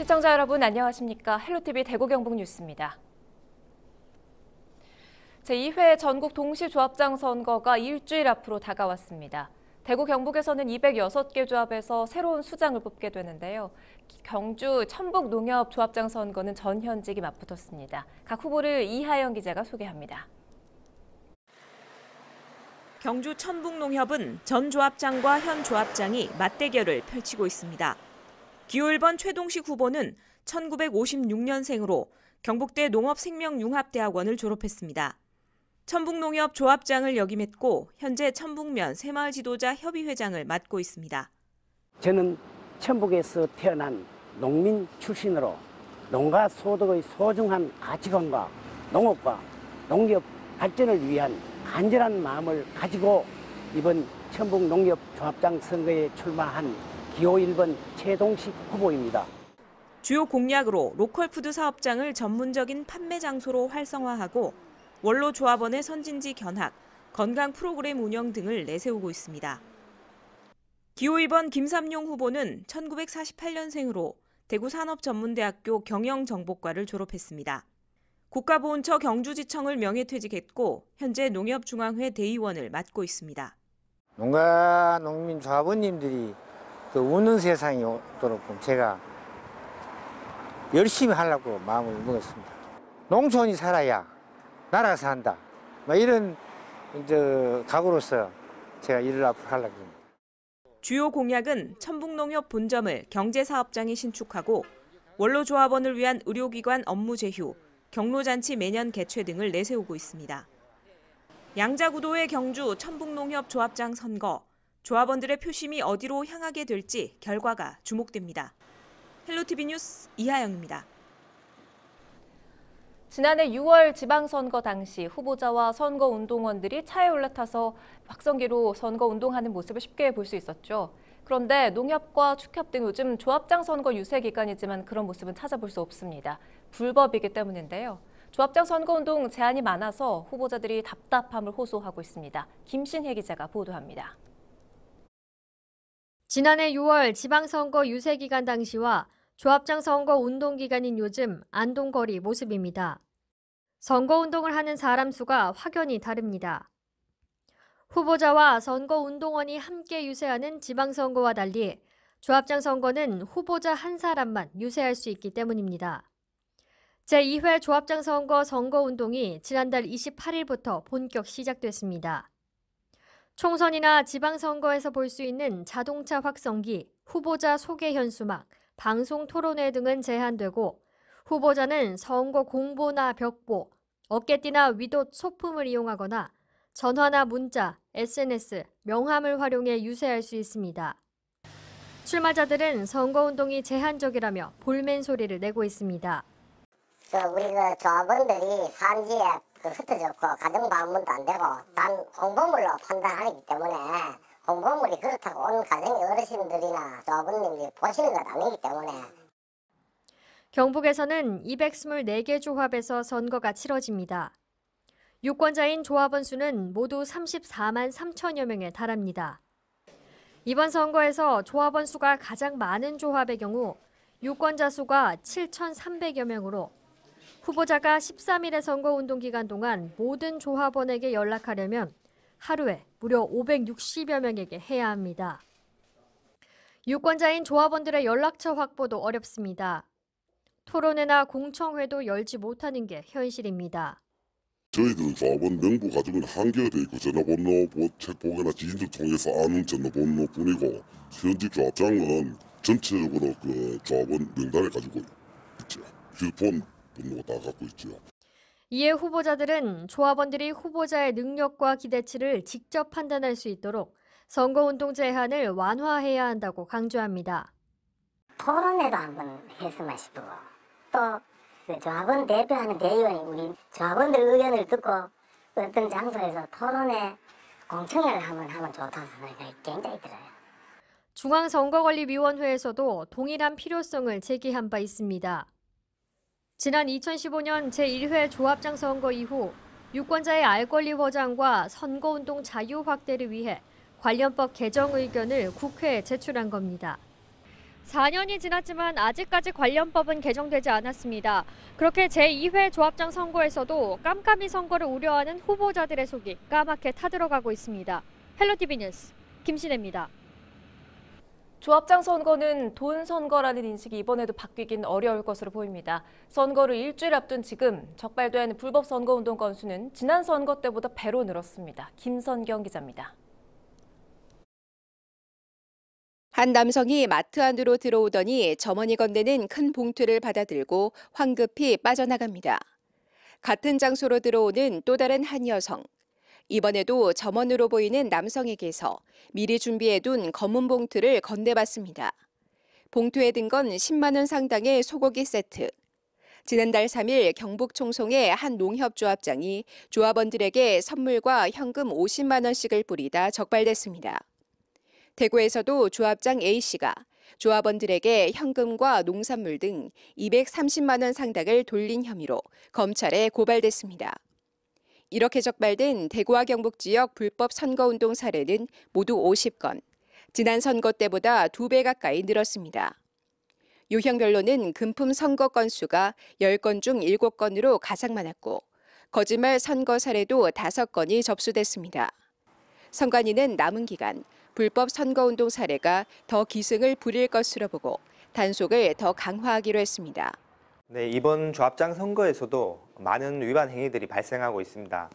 시청자 여러분 안녕하십니까? 헬로티비 대구 경북 뉴스입니다. 제2회 전국 동시조합장 선거가 일주일 앞으로 다가왔습니다. 대구 경북에서는 206개 조합에서 새로운 수장을 뽑게 되는데요. 경주 천북농협조합장 선거는 전현직이 맞붙었습니다. 각 후보를 이하영 기자가 소개합니다. 경주 천북농협은 전 조합장과 현 조합장이 맞대결을 펼치고 있습니다. 기호 1번 최동식 후보는 1956년생으로 경북대 농업생명융합대학원을 졸업했습니다. 천북농협 조합장을 역임했고 현재 천북면 새마을지도자 협의회장을 맡고 있습니다. 저는 천북에서 태어난 농민 출신으로 농가 소득의 소중한 가치관과 농업과 농nghiệp 발전을 위한 간절한 마음을 가지고 이번 천북농협조합장 선거에 출마한 기호 1번 최동식 후보입니다. 주요 공약으로 로컬푸드 사업장을 전문적인 판매 장소로 활성화하고 원로 조합원의 선진지 견학, 건강 프로그램 운영 등을 내세우고 있습니다. 기호 2번 김삼용 후보는 1948년생으로 대구산업전문대학교 경영정보과를 졸업했습니다. 국가보훈처 경주지청을 명예퇴직했고 현재 농협중앙회 대의원을 맡고 있습니다. 농가 농민 조합원님들이 우는 세상이 오도록 제가 열심히 하려고 마음을 먹었습니다. 농촌이 살아야 나라가 산다. 이런 각오로서 제가 일을 앞으로 하려고 합니다. 주요 공약은 천북농협 본점을 경제사업장에 신축하고 원로조합원을 위한 의료기관 업무 제휴, 경로잔치 매년 개최 등을 내세우고 있습니다. 양자구도의 경주 천북농협 조합장 선거, 조합원들의 표심이 어디로 향하게 될지 결과가 주목됩니다. 헬로티비 뉴스 이하영입니다. 지난해 6월 지방선거 당시 후보자와 선거운동원들이 차에 올라타서 확성기로 선거운동하는 모습을 쉽게 볼 수 있었죠. 그런데 농협과 축협 등 요즘 조합장 선거 유세 기간이지만 그런 모습은 찾아볼 수 없습니다. 불법이기 때문인데요. 조합장 선거운동 제한이 많아서 후보자들이 답답함을 호소하고 있습니다. 김신혜 기자가 보도합니다. 지난해 6월 지방선거 유세 기간 당시와 조합장 선거 운동 기간인 요즘 안동거리 모습입니다. 선거운동을 하는 사람 수가 확연히 다릅니다. 후보자와 선거운동원이 함께 유세하는 지방선거와 달리 조합장 선거는 후보자 한 사람만 유세할 수 있기 때문입니다. 제2회 조합장 선거 선거운동이 지난달 28일부터 본격 시작됐습니다. 총선이나 지방선거에서 볼 수 있는 자동차 확성기, 후보자 소개 현수막, 방송 토론회 등은 제한되고 후보자는 선거 공보나 벽보, 어깨띠나 위옷 소품을 이용하거나 전화나 문자, SNS, 명함을 활용해 유세할 수 있습니다. 출마자들은 선거운동이 제한적이라며 볼멘 소리를 내고 있습니다. 우리 조합원들이 산지에 흩어졌고 가정 방문도 안 되고 단 홍보물로 판단하기 때문에 홍보물이 그렇다고 온 가정의 어르신들이나 조합원님들이 보시는 건 아니기 때문에. 경북에서는 224개 조합에서 선거가 치러집니다. 유권자인 조합원 수는 모두 34만 3천여 명에 달합니다. 이번 선거에서 조합원 수가 가장 많은 조합의 경우 유권자 수가 7,300여 명으로 후보자가 13일의 선거운동 기간 동안 모든 조합원에게 연락하려면 하루에 무려 560여 명에게 해야 합니다. 유권자인 조합원들의 연락처 확보도 어렵습니다. 토론회나 공청회도 열지 못하는 게 현실입니다. 저희들은 조합원 명부 가지고는 한계가 돼 있고 전화번호, 책보거나 지인들 통해서 아는 전화번호뿐이고 현직 조합장은 전체적으로 조합원 명단을 가지고 있죠. 휴대폰 번호가 다 갖고 있죠. 이에 후보자들은 조합원들이 후보자의 능력과 기대치를 직접 판단할 수 있도록 선거운동 제한을 완화해야 한다고 강조합니다. 토론회도 한번 했으면 싶고 또 조합원 대표하는 대의원이 우리 조합원들 의견을 듣고 어떤 장소에서 토론회 공청회를 하면 좋다는 생각이 굉장히 들어요. 중앙선거관리위원회에서도 동일한 필요성을 제기한 바 있습니다. 지난 2015년 제1회 조합장 선거 이후 유권자의 알 권리 보장과 선거운동 자유 확대를 위해 관련법 개정 의견을 국회에 제출한 겁니다. 4년이 지났지만 아직까지 관련법은 개정되지 않았습니다. 그렇게 제2회 조합장 선거에서도 깜깜이 선거를 우려하는 후보자들의 속이 까맣게 타들어가고 있습니다. 헬로티비 뉴스 김신혜입니다. 조합장 선거는 돈 선거라는 인식이 이번에도 바뀌긴 어려울 것으로 보입니다. 선거를 일주일 앞둔 지금 적발된 불법 선거운동 건수는 지난 선거 때보다 배로 늘었습니다. 김선경 기자입니다. 한 남성이 마트 안으로 들어오더니 점원이 건네는 큰 봉투를 받아들고 황급히 빠져나갑니다. 같은 장소로 들어오는 또 다른 한 여성. 이번에도 점원으로 보이는 남성에게서 미리 준비해둔 검은 봉투를 건네받습니다. 봉투에 든 건 10만 원 상당의 소고기 세트. 지난달 3일 경북 총송의 한 농협조합장이 조합원들에게 선물과 현금 50만 원씩을 뿌리다 적발됐습니다. 대구에서도 조합장 A씨가 조합원들에게 현금과 농산물 등 230만 원 상당을 돌린 혐의로 검찰에 고발됐습니다. 이렇게 적발된 대구와 경북 지역 불법 선거운동 사례는 모두 50건, 지난 선거 때보다 2배 가까이 늘었습니다. 유형별로는 금품 선거 건수가 10건 중 7건으로 가장 많았고 거짓말 선거 사례도 5건이 접수됐습니다. 선관위는 남은 기간 불법 선거운동 사례가 더 기승을 부릴 것으로 보고 단속을 더 강화하기로 했습니다. 네, 이번 조합장 선거에서도 많은 위반 행위들이 발생하고 있습니다.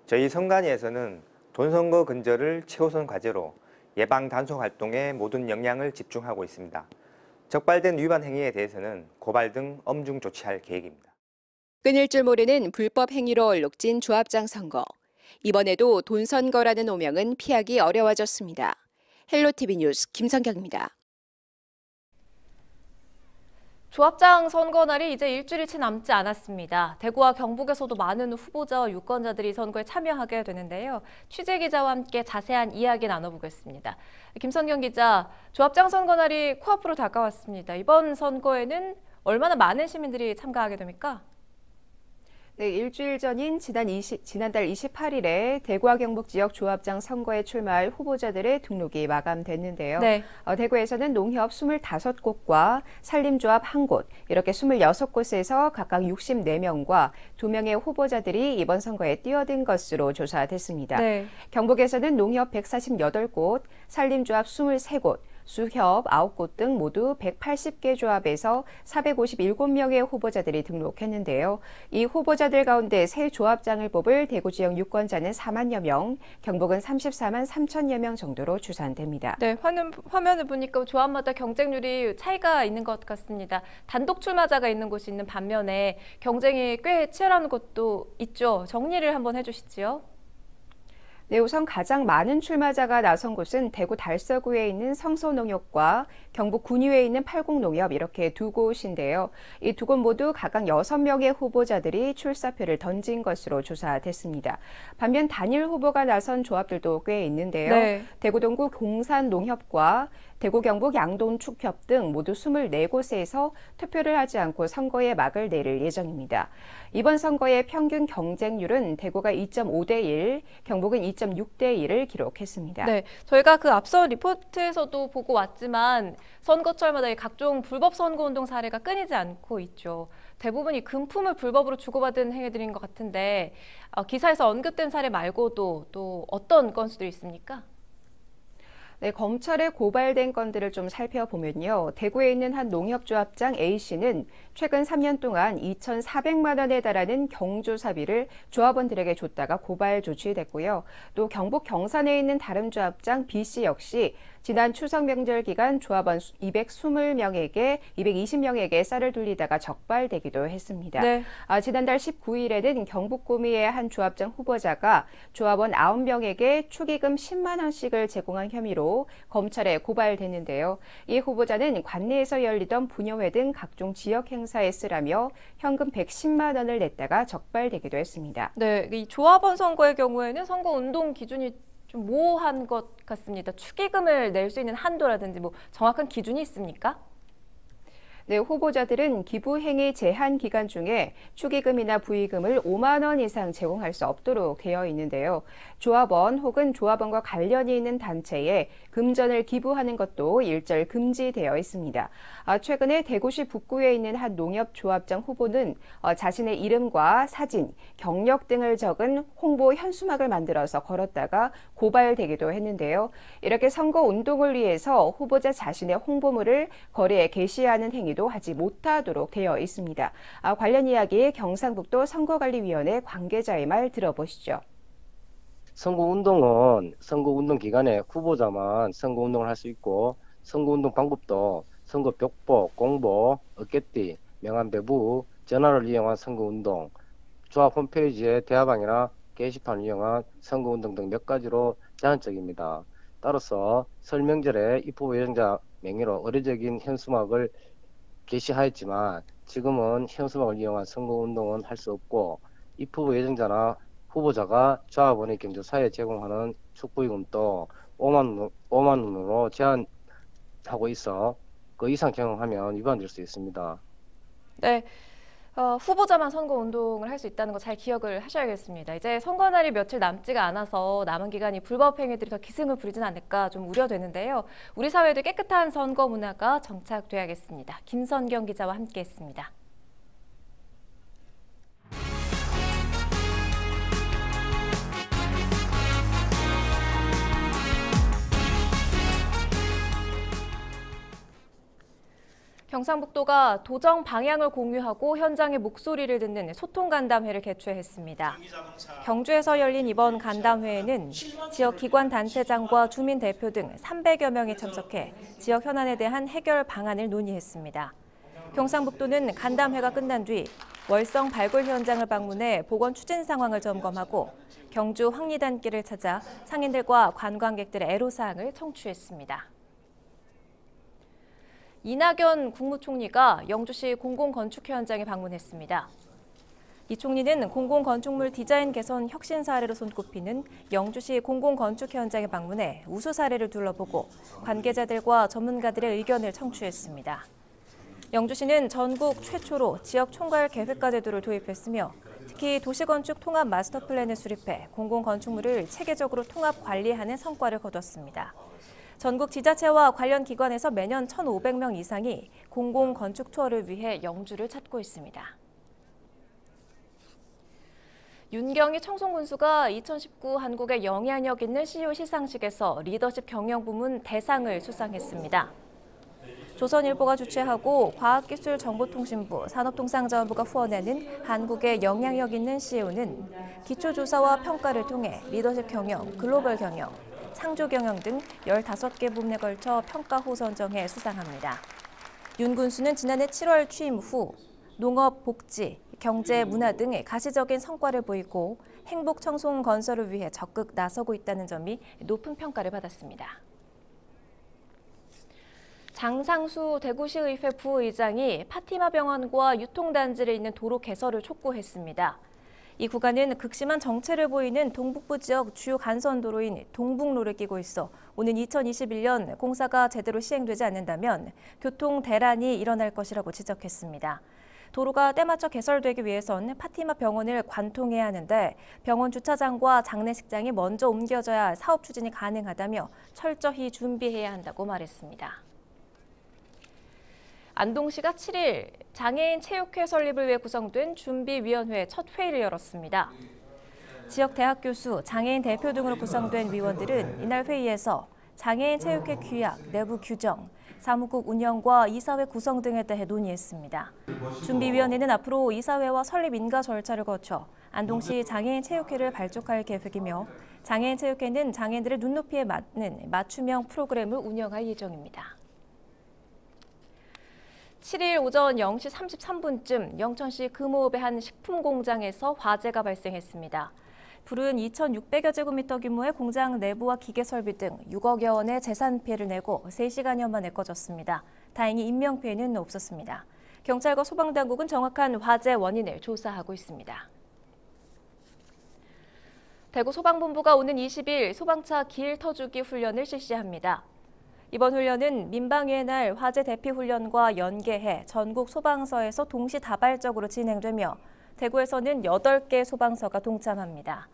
저희 선관위에서는 돈선거 근절을 최우선 과제로 예방 단속 활동에 모든 역량을 집중하고 있습니다. 적발된 위반 행위에 대해서는 고발 등 엄중 조치할 계획입니다. 끊일 줄 모르는 불법 행위로 얼룩진 조합장 선거. 이번에도 돈선거라는 오명은 피하기 어려워졌습니다. 헬로티비 뉴스 김선경입니다. 조합장 선거 날이 이제 일주일이 채 남지 않았습니다. 대구와 경북에서도 많은 후보자와 유권자들이 선거에 참여하게 되는데요. 취재 기자와 함께 자세한 이야기 나눠보겠습니다. 김선경 기자, 조합장 선거 날이 코앞으로 다가왔습니다. 이번 선거에는 얼마나 많은 시민들이 참가하게 됩니까? 네, 일주일 전인 지난달 28일에 대구와 경북 지역 조합장 선거에 출마할 후보자들의 등록이 마감됐는데요. 네. 대구에서는 농협 25곳과 산림조합 1곳, 이렇게 26곳에서 각각 64명과 2명의 후보자들이 이번 선거에 뛰어든 것으로 조사됐습니다. 네. 경북에서는 농협 148곳, 산림조합 23곳, 수협 9곳 등 모두 180개 조합에서 457명의 후보자들이 등록했는데요. 이 후보자들 가운데 새 조합장을 뽑을 대구 지역 유권자는 4만여 명, 경북은 34만 3천여 명 정도로 추산됩니다. 네, 화면을 보니까 조합마다 경쟁률이 차이가 있는 것 같습니다. 단독 출마자가 있는 곳이 있는 반면에 경쟁이 꽤 치열한 곳도 있죠. 정리를 한번 해주시지요. 네, 우선 가장 많은 출마자가 나선 곳은 대구 달서구에 있는 성소농협과 경북 군위에 있는 팔곡농협 이렇게 두 곳인데요. 이 두 곳 모두 각각 6명의 후보자들이 출사표를 던진 것으로 조사됐습니다. 반면 단일 후보가 나선 조합들도 꽤 있는데요. 네. 대구 동구 공산농협과 대구 경북 양동축협 등 모두 24곳에서 투표를 하지 않고 선거에 막을 내릴 예정입니다. 이번 선거의 평균 경쟁률은 대구가 2.5대 1, 경북은 2.6대 1을 기록했습니다. 네, 저희가 그 앞서 리포트에서도 보고 왔지만 선거철마다 각종 불법 선거운동 사례가 끊이지 않고 있죠. 대부분이 금품을 불법으로 주고받은 행위들인 것 같은데 기사에서 언급된 사례 말고도 또 어떤 건수들이 있습니까? 네, 검찰에 고발된 건들을 좀 살펴보면요. 대구에 있는 한 농협조합장 A씨는 최근 3년 동안 2,400만 원에 달하는 경조사비를 조합원들에게 줬다가 고발 조치됐고요. 또 경북 경산에 있는 다른 조합장 B씨 역시 지난 추석 명절 기간 조합원 220명에게 쌀을 돌리다가 적발되기도 했습니다. 네. 지난달 19일에는 경북 구미의 한 조합장 후보자가 조합원 9명에게 축의금 10만 원씩을 제공한 혐의로 검찰에 고발됐는데요. 이 후보자는 관내에서 열리던 부녀회 등 각종 지역 행사에 쓰라며 현금 110만 원을 냈다가 적발되기도 했습니다. 네, 이 조합원 선거의 경우에는 선거 운동 기준이 좀 모호한 것 같습니다. 축의금을 낼 수 있는 한도라든지 뭐 정확한 기준이 있습니까? 네, 후보자들은 기부 행위 제한 기간 중에 축의금이나 부의금을 5만 원 이상 제공할 수 없도록 되어 있는데요. 조합원 혹은 조합원과 관련이 있는 단체에 금전을 기부하는 것도 일절 금지되어 있습니다. 최근에 대구시 북구에 있는 한 농협조합장 후보는 자신의 이름과 사진, 경력 등을 적은 홍보 현수막을 만들어서 걸었다가 고발되기도 했는데요. 이렇게 선거 운동을 위해서 후보자 자신의 홍보물을 거리에 게시하는 행위도 하지 못하도록 되어 있습니다. 관련 이야기 경상북도 선거관리위원회 관계자의 말 들어보시죠. 선거운동은 선거운동 기간에 후보자만 선거운동을 할 수 있고 선거운동 방법도 선거 벽보, 공보, 어깨띠, 명함 배부, 전화를 이용한 선거운동, 조합 홈페이지의 대화방이나 게시판을 이용한 선거운동 등 몇 가지로 제한적입니다. 따라서 설 명절에 입후보 예정자 명의로 의례적인 현수막을 게시하였지만 지금은 현수막을 이용한 선거운동은 할 수 없고 입후보 예정자나 후보자가 조합원의 경조사에 제공하는 축부의금도 5만 원으로 제한하고 있어 그 이상 경험하면 위반될 수 있습니다. 네. 후보자만 선거운동을 할 수 있다는 거 잘 기억을 하셔야겠습니다. 이제 선거날이 며칠 남지가 않아서 남은 기간이 불법 행위들이 더 기승을 부리진 않을까 좀 우려되는데요. 우리 사회에도 깨끗한 선거 문화가 정착돼야겠습니다. 김선경 기자와 함께했습니다. 경상북도가 도정 방향을 공유하고 현장의 목소리를 듣는 소통간담회를 개최했습니다. 경주에서 열린 이번 간담회에는 지역 기관 단체장과 주민 대표 등 300여 명이 참석해 지역 현안에 대한 해결 방안을 논의했습니다. 경상북도는 간담회가 끝난 뒤 월성 발굴 현장을 방문해 복원 추진 상황을 점검하고 경주 황리단길을 찾아 상인들과 관광객들의 애로사항을 청취했습니다. 이낙연 국무총리가 영주시 공공건축 현장에 방문했습니다. 이 총리는 공공건축물 디자인 개선 혁신 사례로 손꼽히는 영주시 공공건축 현장에 방문해 우수 사례를 둘러보고 관계자들과 전문가들의 의견을 청취했습니다. 영주시는 전국 최초로 지역 총괄 계획과 제도를 도입했으며 특히 도시건축 통합 마스터 플랜을 수립해 공공건축물을 체계적으로 통합 관리하는 성과를 거뒀습니다. 전국 지자체와 관련 기관에서 매년 1,500명 이상이 공공건축 투어를 위해 영주를 찾고 있습니다. 윤경희 청송군수가 2019 한국의 영향력 있는 CEO 시상식에서 리더십 경영 부문 대상을 수상했습니다. 조선일보가 주최하고 과학기술정보통신부, 산업통상자원부가 후원하는 한국의 영향력 있는 CEO는 기초조사와 평가를 통해 리더십 경영, 글로벌 경영, 창조 경영 등 15개 부문에 걸쳐 평가 후 선정해 수상합니다. 윤 군수는 지난해 7월 취임 후 농업, 복지, 경제, 문화 등의 가시적인 성과를 보이고 행복 청송 건설을 위해 적극 나서고 있다는 점이 높은 평가를 받았습니다. 장상수 대구시의회 부의장이 파티마 병원과 유통단지를 잇는 도로 개설을 촉구했습니다. 이 구간은 극심한 정체를 보이는 동북부 지역 주요 간선도로인 동북로를 끼고 있어 오는 2021년 공사가 제대로 시행되지 않는다면 교통 대란이 일어날 것이라고 지적했습니다. 도로가 때맞춰 개설되기 위해선 파티마 병원을 관통해야 하는데 병원 주차장과 장례식장이 먼저 옮겨져야 사업 추진이 가능하다며 철저히 준비해야 한다고 말했습니다. 안동시가 7일 장애인 체육회 설립을 위해 구성된 준비위원회 첫 회의를 열었습니다. 지역 대학 교수, 장애인 대표 등으로 구성된 위원들은 이날 회의에서 장애인 체육회 규약, 내부 규정, 사무국 운영과 이사회 구성 등에 대해 논의했습니다. 준비위원회는 앞으로 이사회와 설립 인가 절차를 거쳐 안동시 장애인 체육회를 발족할 계획이며 장애인 체육회는 장애인들의 눈높이에 맞는 맞춤형 프로그램을 운영할 예정입니다. 7일 오전 0시 33분쯤 영천시 금호읍의 한 식품 공장에서 화재가 발생했습니다. 불은 2,600여 제곱미터 규모의 공장 내부와 기계 설비 등 6억여 원의 재산 피해를 내고 3시간여 만에 꺼졌습니다. 다행히 인명피해는 없었습니다. 경찰과 소방당국은 정확한 화재 원인을 조사하고 있습니다. 대구 소방본부가 오는 20일 소방차 길 터주기 훈련을 실시합니다. 이번 훈련은 민방위의 날 화재 대피 훈련과 연계해 전국 소방서에서 동시다발적으로 진행되며 대구에서는 8개 소방서가 동참합니다.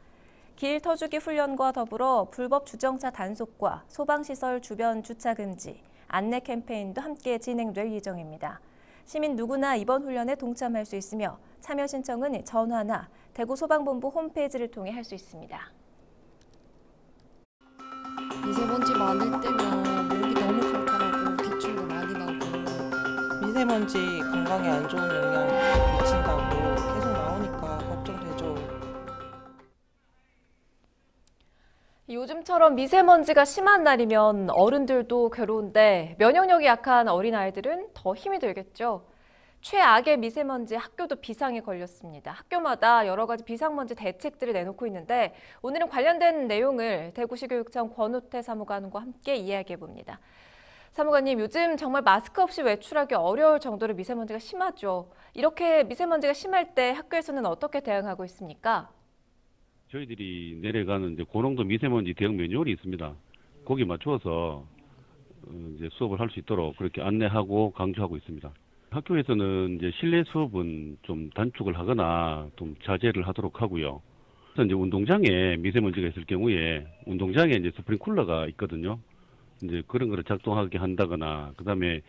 길 터주기 훈련과 더불어 불법 주정차 단속과 소방시설 주변 주차 금지, 안내 캠페인도 함께 진행될 예정입니다. 시민 누구나 이번 훈련에 동참할 수 있으며 참여 신청은 전화나 대구소방본부 홈페이지를 통해 할 수 있습니다. 미세먼지 많을 때면 목이 너무 칼칼하고 기침도 많이 나고 미세먼지 건강에 안 좋은 영향 미친다고 계속 나오니까 걱정되죠. 요즘처럼 미세먼지가 심한 날이면 어른들도 괴로운데 면역력이 약한 어린아이들은 더 힘이 들겠죠. 최악의 미세먼지 학교도 비상에 걸렸습니다. 학교마다 여러 가지 비상먼지 대책들을 내놓고 있는데 오늘은 관련된 내용을 대구시 교육청 권우태 사무관과 함께 이야기해 봅니다. 사무관님, 요즘 정말 마스크 없이 외출하기 어려울 정도로 미세먼지가 심하죠. 이렇게 미세먼지가 심할 때 학교에서는 어떻게 대응하고 있습니까? 저희들이 내려가는 이제 고농도 미세먼지 대응 매뉴얼이 있습니다. 거기에 맞춰서 이제 수업을 할 수 있도록 그렇게 안내하고 강조하고 있습니다. 학교에서는 이제 실내 수업은 좀 단축을 하거나 좀 자제를 하도록 하고요. 그래서 이제 운동장에 미세먼지가 있을 경우에 운동장에 이제 스프링쿨러가 있거든요. 이제 그런 거를 작동하게 한다거나, 그다음에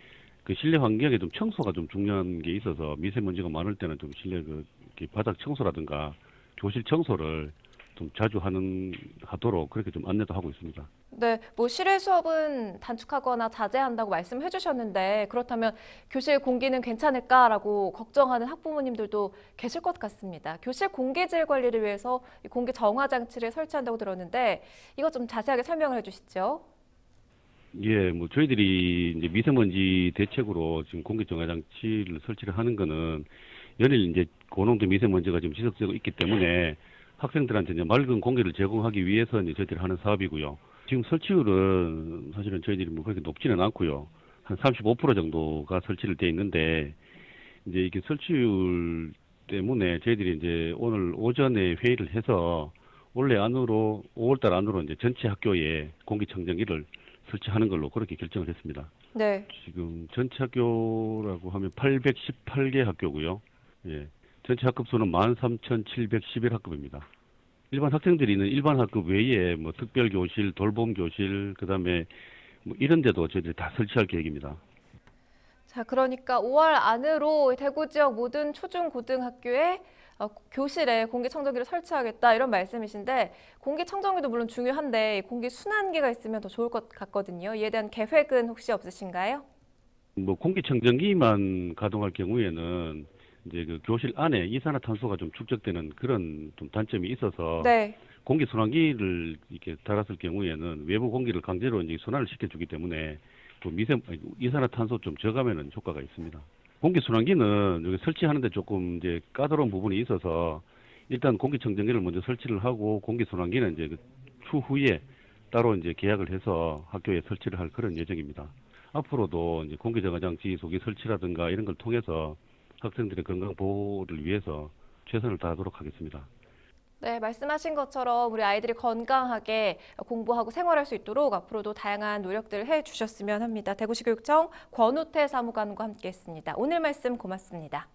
그 실내 환경에 좀 청소가 좀 중요한 게 있어서 미세먼지가 많을 때는 좀 실내 이렇게 바닥 청소라든가 교실 청소를 좀 자주 하도록 그렇게 좀 안내도 하고 있습니다. 네, 실외 수업은 단축하거나 자제한다고 말씀해 주셨는데 그렇다면 교실 공기는 괜찮을까라고 걱정하는 학부모님들도 계실 것 같습니다. 교실 공기질 관리를 위해서 공기 정화 장치를 설치한다고 들었는데 이거 좀 자세하게 설명을 해주시죠. 예, 저희들이 이제 미세먼지 대책으로 지금 공기 정화 장치를 설치를 하는 거는 연일 이제 고농도 미세먼지가 지금 지속되고 있기 때문에 학생들한테 이제 맑은 공기를 제공하기 위해서 이제 저희들이 하는 사업이고요. 지금 설치율은 사실은 저희들이 그렇게 높지는 않고요. 한 35% 정도가 설치를 돼 있는데, 이제 이게 설치율 때문에 저희들이 이제 오늘 오전에 회의를 해서 올해 안으로, 5월달 안으로 이제 전체 학교에 공기청정기를 설치하는 걸로 그렇게 결정을 했습니다. 네. 지금 전체 학교라고 하면 818개 학교고요. 예. 전체 학급 수는 13,711학급입니다. 일반 학생들이 있는 일반 학급 외에 특별교실, 돌봄교실, 그다음에 이런 데도 저희들이 다 설치할 계획입니다. 자, 그러니까 5월 안으로 대구 지역 모든 초중고등학교에 교실에 공기청정기를 설치하겠다 이런 말씀이신데, 공기청정기도 물론 중요한데 공기 순환기가 있으면 더 좋을 것 같거든요. 이에 대한 계획은 혹시 없으신가요? 공기청정기만 가동할 경우에는 이제 그 교실 안에 이산화탄소가 좀 축적되는 그런 좀 단점이 있어서, 네. 공기 순환기를 이렇게 달았을 경우에는 외부 공기를 강제로 이제 순환을 시켜주기 때문에 또 이산화탄소 좀 저감에는 효과가 있습니다. 공기 순환기는 여기 설치하는데 조금 이제 까다로운 부분이 있어서 일단 공기청정기를 먼저 설치를 하고 공기 순환기는 이제 그 추후에 따로 이제 계약을 해서 학교에 설치를 할 그런 예정입니다. 앞으로도 이제 공기정화장치 소기 설치라든가 이런 걸 통해서 학생들의 건강 보호를 위해서 최선을 다하도록 하겠습니다. 네, 말씀하신 것처럼 우리 아이들이 건강하게 공부하고 생활할 수 있도록 앞으로도 다양한 노력들을 해주셨으면 합니다. 대구시 교육청 권우태 사무관과 함께했습니다. 오늘 말씀 고맙습니다.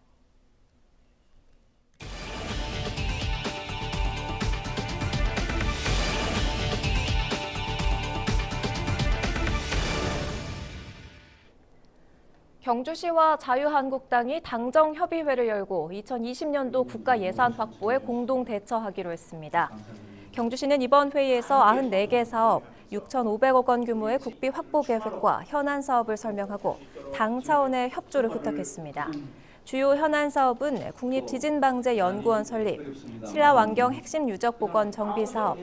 경주시와 자유한국당이 당정협의회를 열고 2020년도 국가 예산 확보에 공동 대처하기로 했습니다. 경주시는 이번 회의에서 94개 사업, 6,500억 원 규모의 국비 확보 계획과 현안 사업을 설명하고 당 차원의 협조를 부탁했습니다. 주요 현안 사업은 국립지진방재연구원 설립, 신라환경 핵심 유적보건 정비 사업,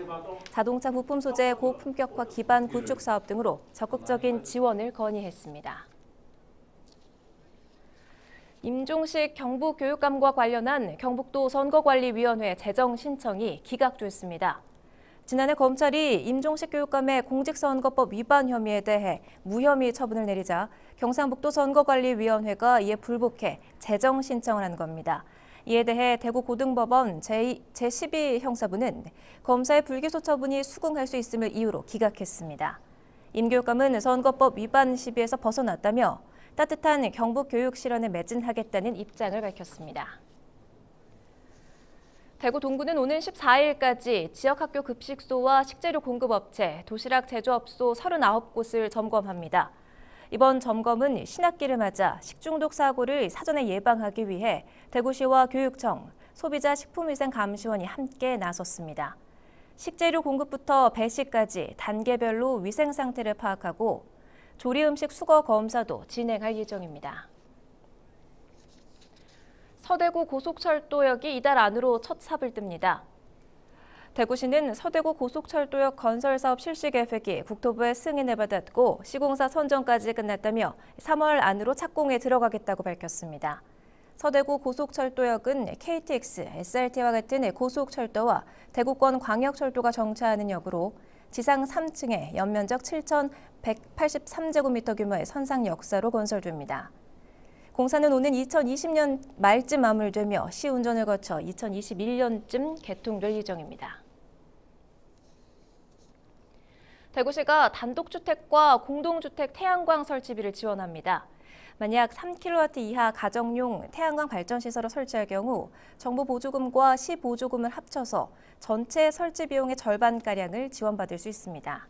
자동차 부품 소재 고품격화 기반 구축 사업 등으로 적극적인 지원을 건의했습니다. 임종식 경북교육감과 관련한 경북도 선거관리위원회 재정 신청이 기각됐습니다. 지난해 검찰이 임종식 교육감의 공직선거법 위반 혐의에 대해 무혐의 처분을 내리자 경상북도 선거관리위원회가 이에 불복해 재정 신청을 한 겁니다. 이에 대해 대구고등법원 제12 형사부는 검사의 불기소 처분이 수긍할 수 있음을 이유로 기각했습니다. 임교감은 선거법 위반 시비에서 벗어났다며 따뜻한 경북 교육 실현에 매진하겠다는 입장을 밝혔습니다. 대구 동구는 오는 14일까지 지역학교 급식소와 식재료 공급업체, 도시락 제조업소 39곳을 점검합니다. 이번 점검은 신학기를 맞아 식중독 사고를 사전에 예방하기 위해 대구시와 교육청, 소비자식품위생감시원이 함께 나섰습니다. 식재료 공급부터 배식까지 단계별로 위생 상태를 파악하고 조리 음식 수거 검사도 진행할 예정입니다. 서대구 고속철도역이 이달 안으로 첫 삽을 뜹니다. 대구시는 서대구 고속철도역 건설 사업 실시 계획이 국토부의 승인을 받았고 시공사 선정까지 끝났다며 3월 안으로 착공에 들어가겠다고 밝혔습니다. 서대구 고속철도역은 KTX, SRT와 같은 고속철도와 대구권 광역철도가 정차하는 역으로 지상 3층에 연면적 7,183제곱미터 규모의 선상 역사로 건설됩니다. 공사는 오는 2020년 말쯤 마무리되며 시운전을 거쳐 2021년쯤 개통될 예정입니다. 대구시가 단독주택과 공동주택 태양광 설치비를 지원합니다. 만약 3kW 이하 가정용 태양광 발전시설을 설치할 경우 정부 보조금과 시 보조금을 합쳐서 전체 설치 비용의 절반가량을 지원받을 수 있습니다.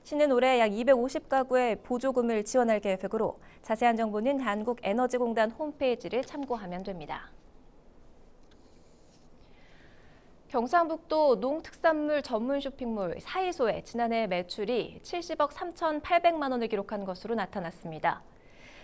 시는 올해 약 250가구의 보조금을 지원할 계획으로 자세한 정보는 한국에너지공단 홈페이지를 참고하면 됩니다. 경상북도 농특산물 전문 쇼핑몰 사이소의 지난해 매출이 70억 3,800만 원을 기록한 것으로 나타났습니다.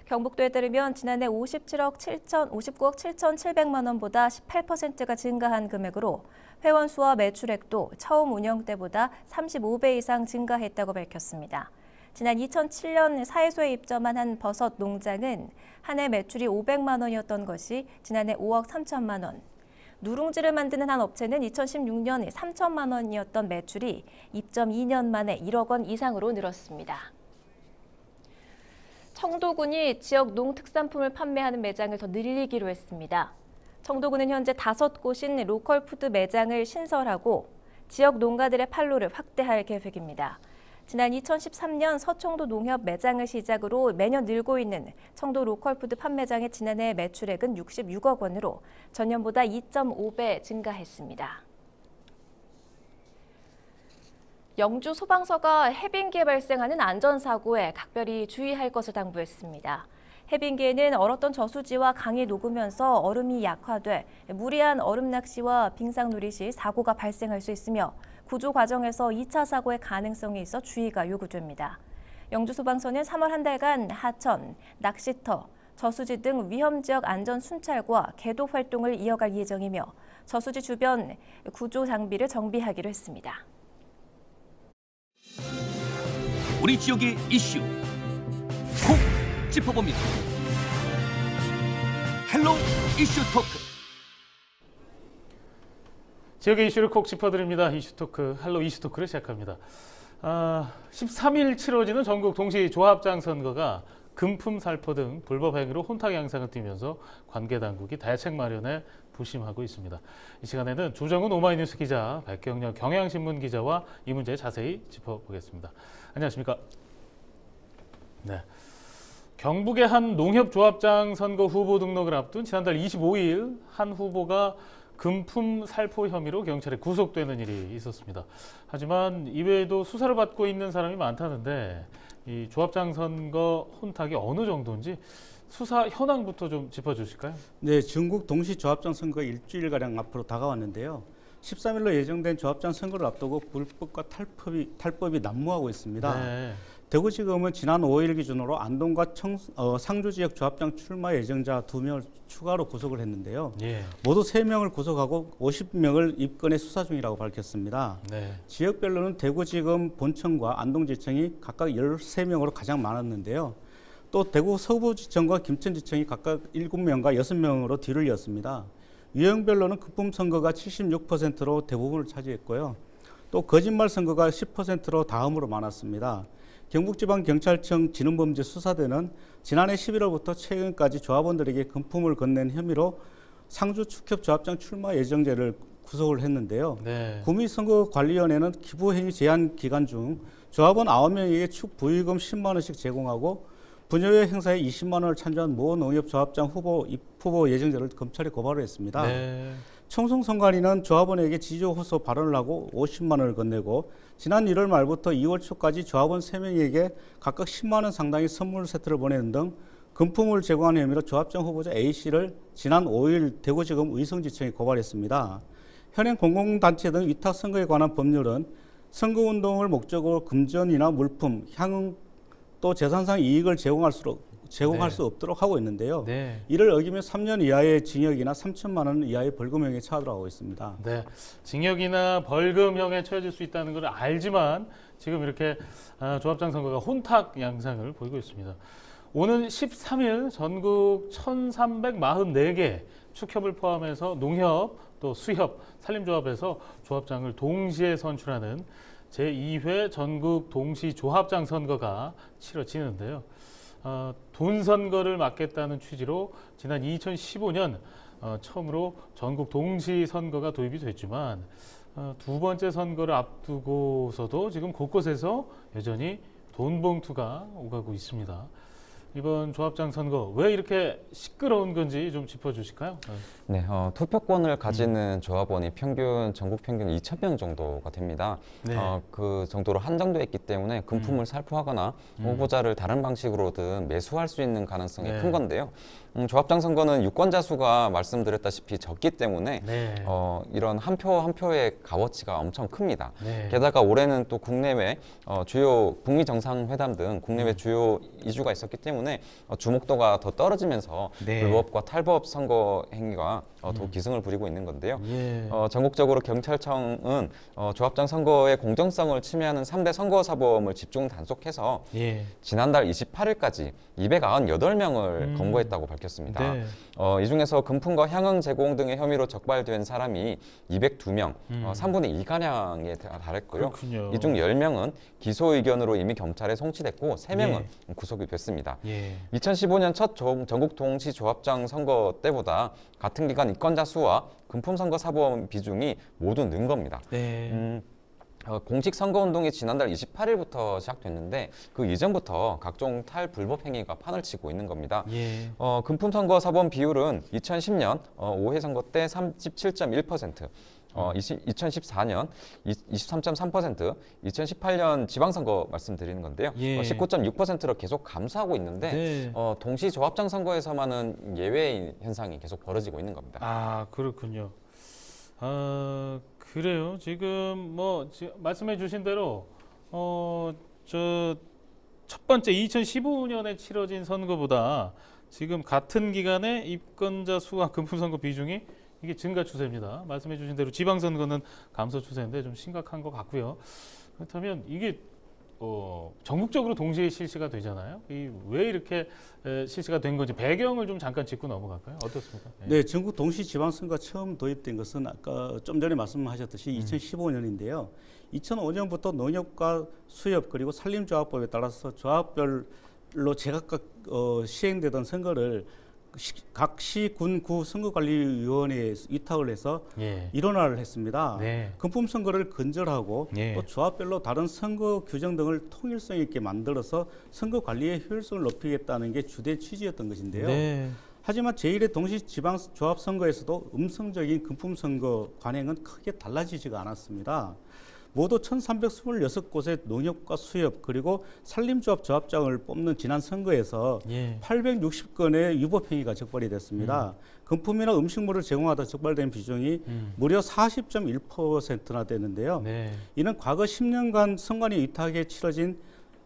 경북도에 따르면 지난해 59억 7,700만 원보다 18%가 증가한 금액으로 회원 수와 매출액도 처음 운영 때보다 35배 이상 증가했다고 밝혔습니다. 지난 2007년 사이소에 입점한 한 버섯 농장은 한 해 매출이 500만 원이었던 것이 지난해 5억 3천만 원. 누룽지를 만드는 한 업체는 2016년 3천만 원이었던 매출이 입점 2년 만에 1억 원 이상으로 늘었습니다. 청도군이 지역 농특산품을 판매하는 매장을 더 늘리기로 했습니다. 청도군은 현재 5곳인 로컬푸드 매장을 신설하고 지역 농가들의 판로를 확대할 계획입니다. 지난 2013년 서청도 농협 매장을 시작으로 매년 늘고 있는 청도 로컬푸드 판매장의 지난해 매출액은 66억 원으로 전년보다 2.5배 증가했습니다. 영주 소방서가 해빙기에 발생하는 안전사고에 각별히 주의할 것을 당부했습니다. 해빙기에는 얼었던 저수지와 강이 녹으면서 얼음이 약화돼 무리한 얼음 낚시와 빙상놀이 시 사고가 발생할 수 있으며 구조 과정에서 2차 사고의 가능성이 있어 주의가 요구됩니다. 영주소방서는 3월 한 달간 하천, 낚시터, 저수지 등 위험지역 안전 순찰과 계도 활동을 이어갈 예정이며 저수지 주변 구조 장비를 정비하기로 했습니다. 우리 지역의 이슈 콕 짚어봅니다. 헬로 이슈 토크. 지역의 이슈를 콕 짚어드립니다. 이슈 토크, 헬로 이슈 토크를 시작합니다. 13일 치러지는 전국 동시 조합장 선거가 금품 살포 등 불법 행위로 혼탁 양상을 띠면서 관계 당국이 대책 마련에 부심하고 있습니다. 이 시간에는 조정훈 오마이뉴스 기자, 백경렬 경향신문 기자와 이 문제 자세히 짚어보겠습니다. 안녕하십니까? 네. 경북의 한 농협조합장 선거 후보 등록을 앞둔 지난달 25일 한 후보가 금품 살포 혐의로 경찰에 구속되는 일이 있었습니다. 하지만 이외에도 수사를 받고 있는 사람이 많다는데 이 조합장 선거 혼탁이 어느 정도인지 수사 현황부터 좀 짚어주실까요? 네, 전국 동시 조합장 선거 일주일가량 앞으로 다가왔는데요. 13일로 예정된 조합장 선거를 앞두고 불법과 탈법이 난무하고 있습니다. 네. 대구지검은 지난 5일 기준으로 안동과 상주 지역 조합장 출마 예정자 2명을 추가로 구속을 했는데요. 예. 모두 3명을 구속하고 50명을 입건해 수사 중이라고 밝혔습니다. 네. 지역별로는 대구지검 본청과 안동지청이 각각 13명으로 가장 많았는데요. 또 대구 서부지청과 김천지청이 각각 7명과 6명으로 뒤를 이었습니다. 유형별로는 금품 선거가 76%로 대부분을 차지했고요. 또 거짓말 선거가 10%로 다음으로 많았습니다. 경북지방경찰청 지능범죄수사대는 지난해 11월부터 최근까지 조합원들에게 금품을 건넨 혐의로 상주 축협조합장 출마 예정자를 구속을 했는데요. 네. 구미선거관리위원회는 기부행위 제한 기간 중 조합원 9명에게 축 부의금 10만 원씩 제공하고 분여회 행사에 20만 원을 찬조한 모 농협조합장 후보 예정자를 검찰에 고발을 했습니다. 네. 청송 선관위는 조합원에게 지조 호소 발언을 하고 50만 원을 건네고 지난 1월 말부터 2월 초까지 조합원 3명에게 각각 10만 원 상당의 선물 세트를 보내는 등 금품을 제공한 혐의로 조합장 후보자 A씨를 지난 5일 대구지검 의성지청에 고발했습니다. 현행 공공단체 등 위탁선거에 관한 법률은 선거운동을 목적으로 금전이나 물품, 향응 또 재산상 이익을 제공할 수 없도록 하고 있는데요. 네. 이를 어기면 3년 이하의 징역이나 3천만 원 이하의 벌금형에 처하도록 있습니다. 네, 징역이나 벌금형에 처해질 수 있다는 걸 알지만 지금 이렇게 조합장 선거가 혼탁 양상을 보이고 있습니다. 오는 13일 전국 1,344개 축협을 포함해서 농협, 또 수협, 산림조합에서 조합장을 동시에 선출하는 제2회 전국 동시 조합장 선거가 치러지는데요. 돈 선거를 막겠다는 취지로 지난 2015년 처음으로 전국 동시 선거가 도입이 됐지만 두 번째 선거를 앞두고서도 지금 곳곳에서 여전히 돈 봉투가 오가고 있습니다. 이번 조합장 선거 왜 이렇게 시끄러운 건지 좀 짚어주실까요? 네, 투표권을 가지는 조합원이 전국 평균 2,000명 정도가 됩니다. 네. 그 정도로 한정돼 있기 때문에 금품을 살포하거나 후보자를 다른 방식으로든 매수할 수 있는 가능성이 네. 큰 건데요. 조합장 선거는 유권자 수가 말씀드렸다시피 적기 때문에 네. 이런 한 표 한 표의 값어치가 엄청 큽니다. 네. 게다가 올해는 또 국내외 주요 북미 정상회담 등 국내외 주요 이슈가 있었기 때문에 주목도가 더 떨어지면서 네. 불법과 탈법 선거 행위가 더욱 기승을 부리고 있는 건데요. 예. 전국적으로 경찰청은 조합장 선거의 공정성을 침해하는 3대 선거사범을 집중 단속해서 예. 지난달 28일까지 298명을 검거했다고 밝혔습니다. 네. 이 중에서 금품과 향응 제공 등의 혐의로 적발된 사람이 202명, 3분의 2가량에 달했고요. 그렇군요. 이 중 10명은 기소 의견으로 이미 경찰에 송치됐고 3명은 예. 구속이 됐습니다. 예. 2015년 첫 전국 동시 조합장 선거 때보다 같은 기간 입건자 수와 금품 선거 사범 비중이 모두 는 겁니다. 네. 공식 선거운동이 지난달 28일부터 시작됐는데 그 이전부터 각종 탈불법 행위가 판을 치고 있는 겁니다. 예. 금품 선거 사범 비율은 2010년 5회 선거 때 37.1%, 2014년 23.3%, 2018년 지방선거 말씀드리는 건데요. 예. 19.6%로 계속 감소하고 있는데 네. 동시 조합장 선거에서만은 예외 현상이 계속 벌어지고 있는 겁니다. 아, 그렇군요. 그래요. 지금 말씀해 주신 대로 첫 번째 2015년에 치러진 선거보다 지금 같은 기간에 입건자 수와 금품 선거 비중이 이게 증가 추세입니다. 말씀해 주신 대로 지방선거는 감소 추세인데 좀 심각한 것 같고요. 그렇다면 이게 전국적으로 동시에 실시가 되잖아요. 왜 이렇게 실시가 된 건지 배경을 좀 잠깐 짚고 넘어갈까요? 어떻습니까? 네, 전국 동시 지방선거가 처음 도입된 것은 아까 좀 전에 말씀하셨듯이 2015년인데요. 2005년부터 농협과 수협 그리고 산림조합법에 따라서 조합별로 제각각 시행되던 선거를 각 시, 군, 구 선거관리위원회에 위탁을 해서 예. 일원화를 했습니다. 네. 금품 선거를 근절하고 예. 또 조합별로 다른 선거 규정 등을 통일성 있게 만들어서 선거 관리의 효율성을 높이겠다는 게 주된 취지였던 것인데요. 네. 하지만 제1회 동시 지방 조합 선거에서도 음성적인 금품 선거 관행은 크게 달라지지가 않았습니다. 모두 1,326곳의 농협과 수협 그리고 산림조합 조합장을 뽑는 지난 선거에서 예. 860건의 위법 행위가 적발이 됐습니다. 금품이나 음식물을 제공하다 적발된 비중이 무려 40.1%나 되는데요. 네. 이는 과거 10년간 선관위 위탁에 치러진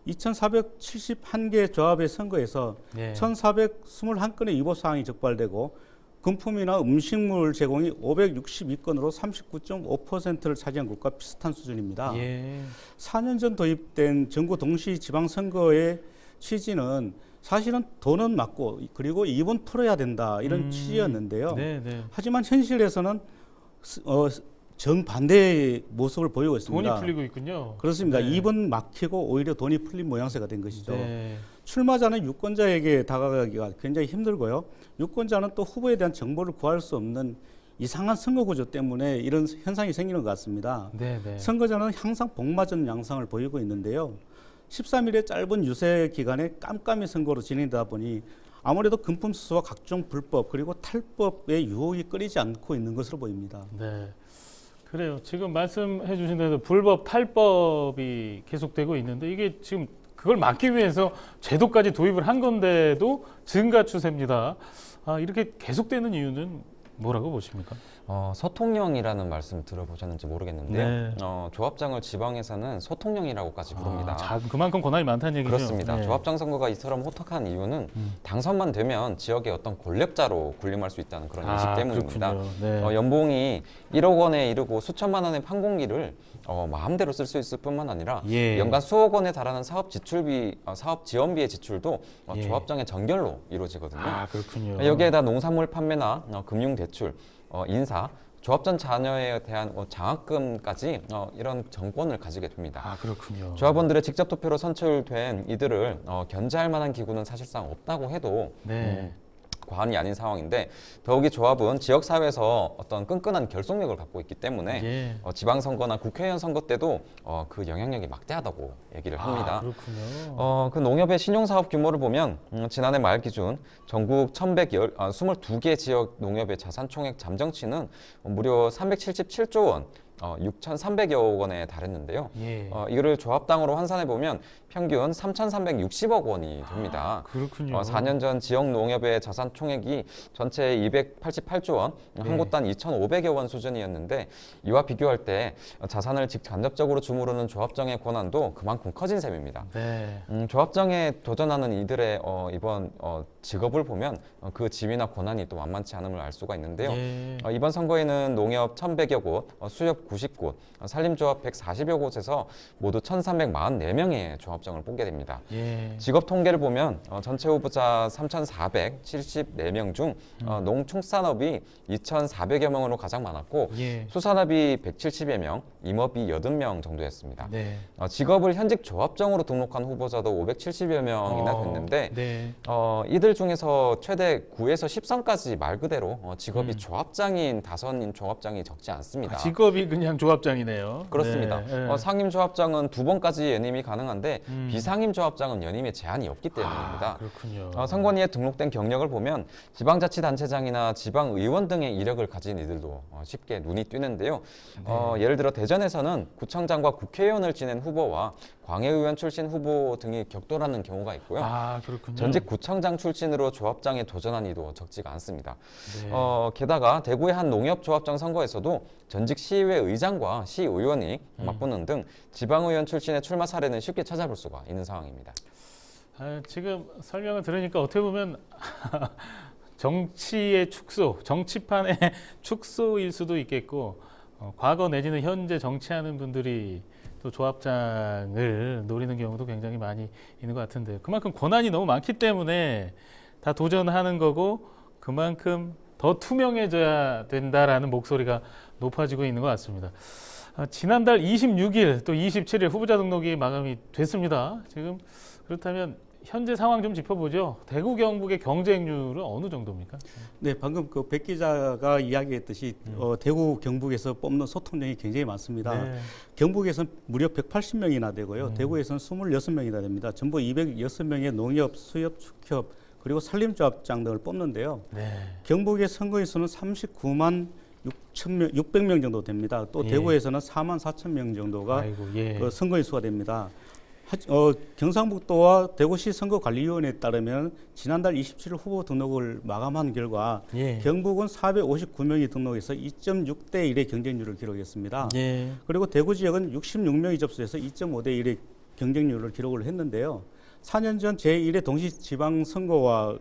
2,471개 조합의 선거에서 네. 1,421건의 위법 사항이 적발되고 금품이나 음식물 제공이 562건으로 39.5%를 차지한 것과 비슷한 수준입니다. 예. 4년 전 도입된 전국 동시 지방선거의 취지는 사실은 돈은 맞고 그리고 입은 풀어야 된다 이런 취지였는데요. 네. 하지만 현실에서는 정반대의 모습을 보이고 있습니다. 돈이 풀리고 있군요. 그렇습니다. 네. 입은 막히고 오히려 돈이 풀린 모양새가 된 것이죠. 네. 출마자는 유권자에게 다가가기가 굉장히 힘들고요. 유권자는 또 후보에 대한 정보를 구할 수 없는 이상한 선거 구조 때문에 이런 현상이 생기는 것 같습니다. 네네. 선거자는 항상 복맞은 양상을 보이고 있는데요. 13일의 짧은 유세 기간에 깜깜이 선거로 진행되다 보니 아무래도 금품수수와 각종 불법 그리고 탈법의 유혹이 끊이지 않고 있는 것으로 보입니다. 네, 그래요. 지금 말씀해 주신 대로 불법 탈법이 계속되고 있는데 이게 지금 그걸 막기 위해서 제도까지 도입을 한 건데도 증가 추세입니다. 이렇게 계속되는 이유는 뭐라고 보십니까? 소통령이라는 말씀 들어보셨는지 모르겠는데요. 네. 조합장을 지방에서는 소통령이라고까지 부릅니다. 그만큼 권한이 많다는 얘기죠. 그렇습니다. 네. 조합장 선거가 이처럼 호떡한 이유는 당선만 되면 지역의 어떤 권력자로 군림할 수 있다는 그런 인식 때문입니다. 네. 연봉이 1억 원에 이르고 수천만 원의 판공기를 마음대로 쓸 수 있을 뿐만 아니라 연간 수억 원에 달하는 사업 지출비, 사업 지원비의 지출도 조합장의 전결로 이루어지거든요. 그렇군요. 여기에다 농산물 판매나 금융 대출, 인사, 조합장 자녀에 대한 장학금까지 이런 정권을 가지게 됩니다. 그렇군요. 조합원들의 직접 투표로 선출된 이들을 견제할 만한 기구는 사실상 없다고 해도 과언이 아닌 상황인데 더욱이 조합은 지역사회에서 어떤 끈끈한 결속력을 갖고 있기 때문에 지방선거나 국회의원 선거 때도 그 영향력이 막대하다고 얘기를 합니다. 그렇군요. 그 농협의 신용사업 규모를 보면 지난해 말 기준 전국 1,122개 지역 농협의 자산총액 잠정치는 무려 377조 원, 6,300여 원에 달했는데요. 이거를 조합당으로 환산해 보면 평균 3,360억 원이 됩니다. 그렇군요. 4년 전 지역 농협의 자산 총액이 전체 288조 원, 한 곳당 2,500여 원 수준이었는데 이와 비교할 때 자산을 직간접적으로 주무르는 조합장의 권한도 그만큼 커진 셈입니다. 조합장에 도전하는 이들의 이번 직업을 보면 그 지위나 권한이 또 만만치 않음을 알 수가 있는데요. 이번 선거에는 농협 1,100여 곳, 수협 90곳, 산림조합 140여 곳에서 모두 1,344명의 조합장을 뽑게 됩니다. 직업 통계를 보면 전체 후보자 3,474명 중 농축산업이 2,400여 명으로 가장 많았고 수산업이 170여 명, 임업이 80명 정도였습니다. 직업을 현직 조합장으로 등록한 후보자도 570여 명이나 됐는데 이들 중에서 최대 9에서 10선까지 말 그대로 직업이 조합장인 다선인 조합장이 적지 않습니다. 직업이 그냥 조합장이네요. 그렇습니다. 상임 조합장은 2번까지 연임이 가능한데 비상임 조합장은 연임에 제한이 없기 때문입니다. 그렇군요. 선관위에 등록된 경력을 보면 지방자치단체장이나 지방의원 등의 이력을 가진 이들도 쉽게 눈이 띄는데요. 예를 들어 대전에서는 구청장과 국회의원을 지낸 후보와 광해의원 출신 후보 등이 격돌하는 경우가 있고요. 그렇군요. 전직 구청장 출신으로 조합장에 도전한 이도 적지가 않습니다. 게다가 대구의 한 농협조합장 선거에서도 전직 시의회 의장과 시의원이 맞붙는 등 지방의원 출신의 출마 사례는 쉽게 찾아볼 수가 있는 상황입니다. 지금 설명을 들으니까 어떻게 보면 정치의 축소, 정치판의 축소일 수도 있겠고 과거 내지는 현재 정치하는 분들이 또 조합장을 노리는 경우도 굉장히 많이 있는 것 같은데요. 그만큼 권한이 너무 많기 때문에 다 도전하는 거고 그만큼 더 투명해져야 된다라는 목소리가 높아지고 있는 것 같습니다. 지난달 26일 또 27일 후보자 등록이 마감이 됐습니다. 지금 그렇다면 현재 상황 좀 짚어보죠. 대구 경북의 경쟁률은 어느 정도입니까? 네, 방금 그 백 기자가 이야기했듯이 대구 경북에서 뽑는 소통령이 굉장히 많습니다. 경북에서는 무려 180명이나 되고요. 대구에서는 26명이나 됩니다. 전부 206명의 농협, 수협, 축협 그리고 산림조합장 등을 뽑는데요. 경북의 선거인 수는 39만 600명 정도 됩니다. 또 대구에서는 4만 4천 명 정도가 그 선거인 수가 됩니다. 경상북도와 대구시 선거관리위원회에 따르면 지난달 27일 후보 등록을 마감한 결과 경북은 459명이 등록해서 2.6대 1의 경쟁률을 기록했습니다. 그리고 대구 지역은 66명이 접수해서 2.5대 1의 경쟁률을 기록을 했는데요. 4년 전 제1회 동시지방선거와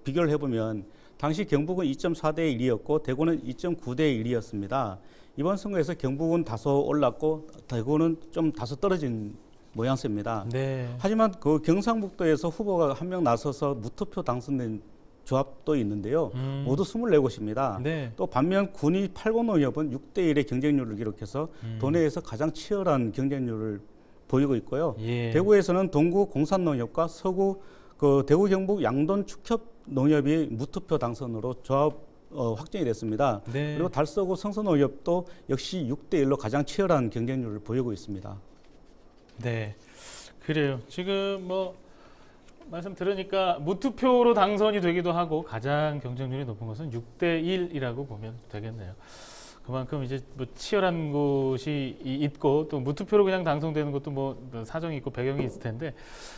비교를 해보면 당시 경북은 2.4대 1이었고 대구는 2.9대 1이었습니다. 이번 선거에서 경북은 다소 올랐고 대구는 좀 다소 떨어진 모양새입니다. 하지만 그 경상북도에서 후보가 한 명 나서서 무투표 당선된 조합도 있는데요. 모두 24곳입니다. 또 반면 군위 8고 농협은 6대 1의 경쟁률을 기록해서 도내에서 가장 치열한 경쟁률을 보이고 있고요. 대구에서는 동구 공산농협과 서구 대구 경북 양돈 축협 농협이 무투표 당선으로 조합 확정이 됐습니다. 네. 그리고 달서구 성서농협도 역시 6대1로 가장 치열한 경쟁률을 보이고 있습니다. 네, 그래요. 지금 뭐 말씀 들으니까 무투표로 당선이 되기도 하고 가장 경쟁률이 높은 것은 6대1이라고 보면 되겠네요. 그만큼 이제 뭐 치열한 곳이 있고 또 무투표로 그냥 당선되는 것도 뭐 사정이 있고 배경이 있을 텐데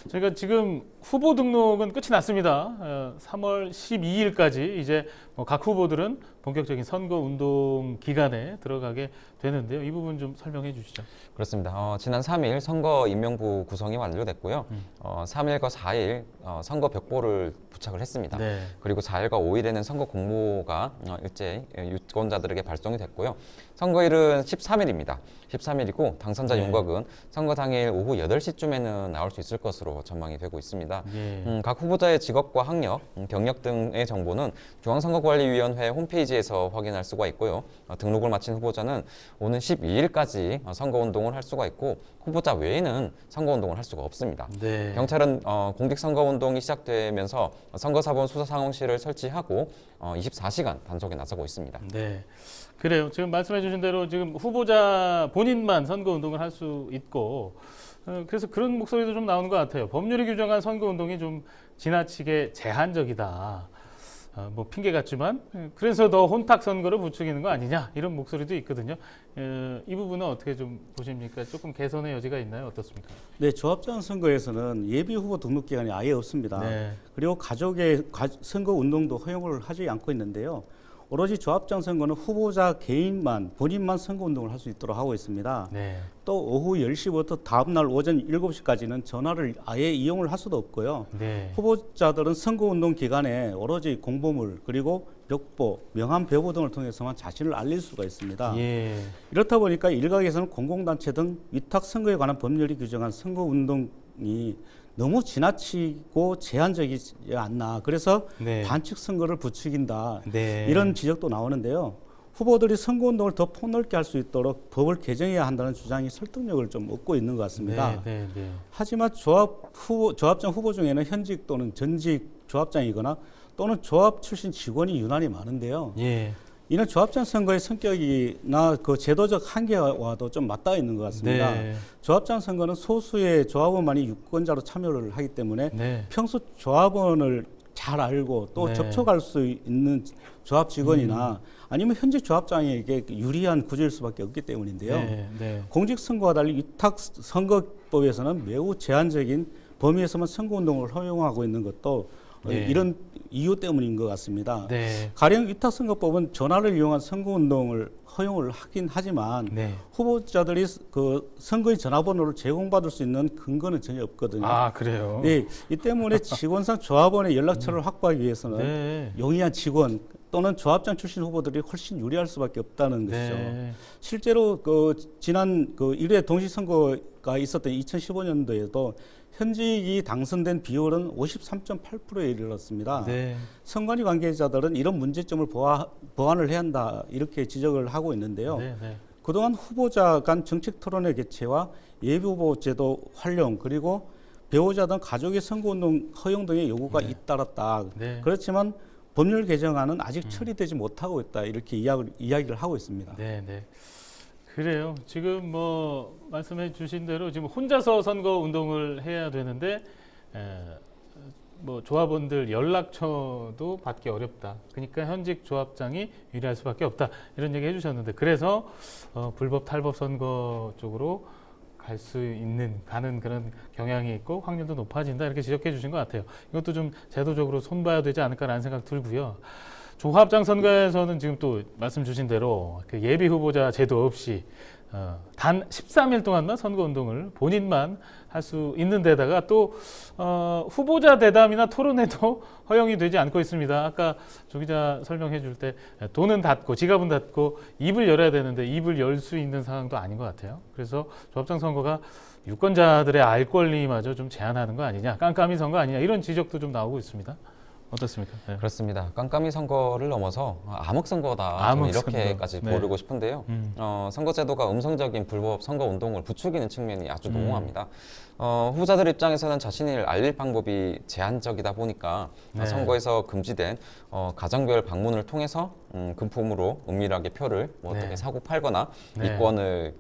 저희가 지금 후보 등록은 끝이 났습니다. 3월 12일까지 이제 뭐 각 후보들은 본격적인 선거 운동 기간에 들어가게 되는데요. 이 부분 좀 설명해 주시죠. 그렇습니다. 지난 3일 선거 임명부 구성이 완료됐고요. 3일과 4일 선거 벽보를 부착을 했습니다. 네. 그리고 4일과 5일에는 선거 공모가 일제히 유권자들에게 발송이 됐고요. 선거일은 13일입니다. 13일이고 당선자 네. 윤곽은 선거 당일 오후 8시쯤에는 나올 수 있을 것으로 전망이 되고 있습니다. 예. 각 후보자의 직업과 학력, 경력 등의 정보는 중앙선거관리위원회 홈페이지에서 확인할 수가 있고요. 등록을 마친 후보자는 오는 12일까지 선거운동을 할 수가 있고 후보자 외에는 선거운동을 할 수가 없습니다. 네. 경찰은 공직선거운동이 시작되면서 선거사본 수사상황실을 설치하고 24시간 단속에 나서고 있습니다. 네, 그래요. 지금 말씀해 주신 대로 지금 후보자 본인만 선거운동을 할 수 있고 그래서 그런 목소리도 좀 나오는 것 같아요. 법률이 규정한 선거운동이 좀 지나치게 제한적이다. 뭐 핑계 같지만 그래서 더 혼탁 선거를 부추기는 거 아니냐 이런 목소리도 있거든요. 이 부분은 어떻게 좀 보십니까? 조금 개선의 여지가 있나요? 어떻습니까? 네, 조합장 선거에서는 예비 후보 등록 기간이 아예 없습니다. 네. 그리고 가족의 선거 운동도 허용을 하지 않고 있는데요. 오로지 조합장 선거는 후보자 개인만 본인만 선거 운동을 할 수 있도록 하고 있습니다. 네. 또 오후 10시부터 다음 날 오전 7시까지는 전화를 아예 이용을 할 수도 없고요. 네. 후보자들은 선거 운동 기간에 오로지 공보물 그리고 벽보, 명함 배부 등을 통해서만 자신을 알릴 수가 있습니다. 예. 이렇다 보니까 일각에서는 공공단체 등 위탁 선거에 관한 법률이 규정한 선거 운동이 너무 지나치고 제한적이지 않나. 그래서 네. 반칙 선거를 부추긴다. 네. 이런 지적도 나오는데요. 후보들이 선거운동을 더 폭넓게 할 수 있도록 법을 개정해야 한다는 주장이 설득력을 좀 얻고 있는 것 같습니다. 네. 하지만 조합장 후보 중에는 현직 또는 전직 조합장이거나 또는 조합 출신 직원이 유난히 많은데요. 예. 이는 조합장 선거의 성격이나 그 제도적 한계와도 좀 맞닿아 있는 것 같습니다. 네. 조합장 선거는 소수의 조합원만이 유권자로 참여를 하기 때문에 네. 평소 조합원을 잘 알고 또 네. 접촉할 수 있는 조합 직원이나 아니면 현직 조합장에게 유리한 구조일 수밖에 없기 때문인데요. 네. 공직선거와 달리 위탁선거법에서는 매우 제한적인 범위에서만 선거운동을 허용하고 있는 것도 네. 이런 이유 때문인 것 같습니다. 네. 가령 위탁선거법은 전화를 이용한 선거운동을 허용을 하긴 하지만 네. 후보자들이 그 선거인 전화번호를 제공받을 수 있는 근거는 전혀 없거든요. 아, 그래요? 네, 이 때문에 직원상 조합원의 연락처를 확보하기 위해서는 네. 용이한 직원 또는 조합장 출신 후보들이 훨씬 유리할 수밖에 없다는 것이죠. 네. 실제로 그 지난 그 1회 동시선거가 있었던 2015년도에도 현직이 당선된 비율은 53.8%에 이르렀습니다. 네. 선관위 관계자들은 이런 문제점을 보완을 해야 한다 이렇게 지적을 하고 있는데요. 네. 그동안 후보자 간 정책 토론회 개최와 예비후보 제도 활용 그리고 배우자 등 가족의 선거운동 허용 등의 요구가 잇따랐다. 네. 그렇지만 법률 개정안은 아직 처리되지 못하고 있다 이렇게 이야기를 하고 있습니다. 네. 그래요. 지금 뭐 말씀해 주신 대로 지금 혼자서 선거 운동을 해야 되는데 뭐 조합원들 연락처도 받기 어렵다. 그러니까 현직 조합장이 유리할 수밖에 없다. 이런 얘기 해주셨는데 그래서 불법 탈법 선거 쪽으로 가는 그런 경향이 있고 확률도 높아진다 이렇게 지적해 주신 것 같아요. 이것도 좀 제도적으로 손봐야 되지 않을까라는 생각 들고요. 조합장 선거에서는 지금 또 말씀 주신 대로 그 예비 후보자 제도 없이 단 13일 동안만 선거운동을 본인만 할 수 있는 데다가 또 후보자 대담이나 토론회도 허용이 되지 않고 있습니다. 아까 조 기자 설명해 줄 때 돈은 닫고 지갑은 닫고 입을 열어야 되는데 입을 열 수 있는 상황도 아닌 것 같아요. 그래서 조합장 선거가 유권자들의 알 권리마저 좀 제한하는 거 아니냐, 깜깜이 선거 아니냐 이런 지적도 좀 나오고 있습니다. 어떻습니까? 네. 그렇습니다. 깜깜이 선거를 넘어서 암흑 선거다 이렇게까지 보려고 싶은데요. 선거제도가 음성적인 불법 선거 운동을 부추기는 측면이 아주 농후합니다. 후보자들 입장에서는 자신을 알릴 방법이 제한적이다 보니까 선거에서 금지된 가정별 방문을 통해서 금품으로 은밀하게 표를 뭐 어떻게 네. 사고 팔거나 네. 이권을